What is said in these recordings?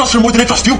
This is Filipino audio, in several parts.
trust her more than I trust you.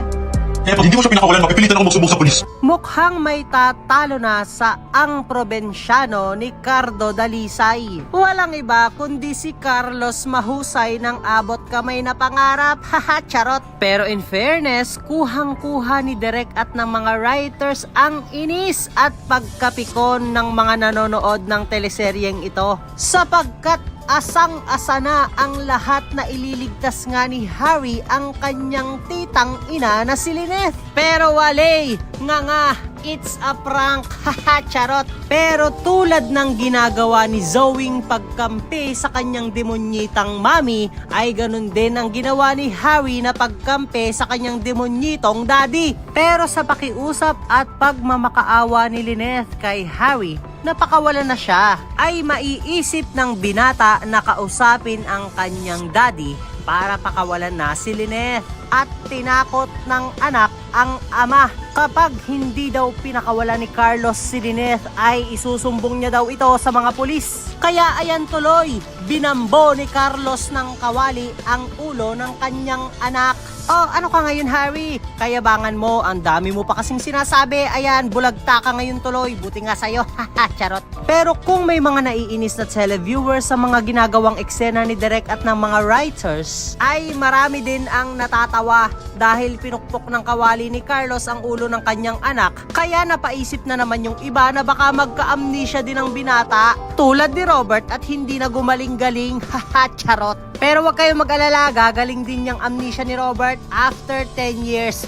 Kaya pag hindi mo siya pinakawalan, mapipilitan ako magsumbong sa pulis. Mukhang may tatalo na sa ang probinsyano ni Cardo Dalisay. Walang iba kundi si Carlos Mahusay ng abot kamay na pangarap. Haha, charot. Pero in fairness, kuhang-kuha ni Direk at ng mga writers ang inis at pagkapikon ng mga nanonood ng teleseryeng ito. Sapagkat asang-asa na ang lahat na ililigtas nga ni Harry ang kanyang titang ina na si Lynette. Pero wale, nga, it's a prank, haha, charot. Pero tulad ng ginagawa ni Zoeng pagkampi sa kanyang demonyitang mami, ay ganun din ang ginawa ni Harry na pagkampi sa kanyang demonyitong daddy. Pero sa pakiusap at pagmamakaawa ni Lynette kay Harry, napakawalan na siya, ay maiisip ng binata na kausapin ang kanyang daddy para pakawalan na si Lynette. At tinakot ng anak ang ama. Kapag hindi daw pinakawalan ni Carlos si Lynette, ay isusumbong niya daw ito sa mga pulis. Kaya ayan tuloy, binambo ni Carlos ng kawali ang ulo ng kanyang anak. Oh, ano ka ngayon, Harry? Kayabangan mo, ang dami mo pa kasing sinasabi. Ayan, bulagta ka ngayon tuloy. Buti nga sa'yo, haha, charot. Pero kung may mga naiinis na televiewers sa mga ginagawang eksena ni Direk at ng mga writers, ay marami din ang natatawa dahil pinukpok ng kawali ni Carlos ang ulo ng kanyang anak. Kaya napaisip na naman yung iba na baka magka-amnesia din ang binata tulad ni Robert at hindi na gumaling-galing, haha, charot. Pero wag kayong mag-alala, gagaling din yung amnesia ni Robert after 10 years.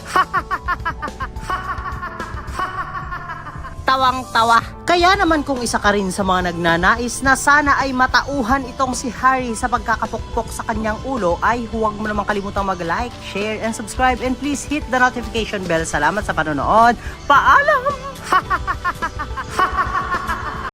Tawang-tawa. Kaya naman kung isa ka rin sa mga nagnanais na sana ay matauhan itong si Harry sa pagkakapukpok sa kanyang ulo, ay huwag mo namang kalimutang mag-like, share, and subscribe, and please hit the notification bell. Salamat sa panonood. Paalam!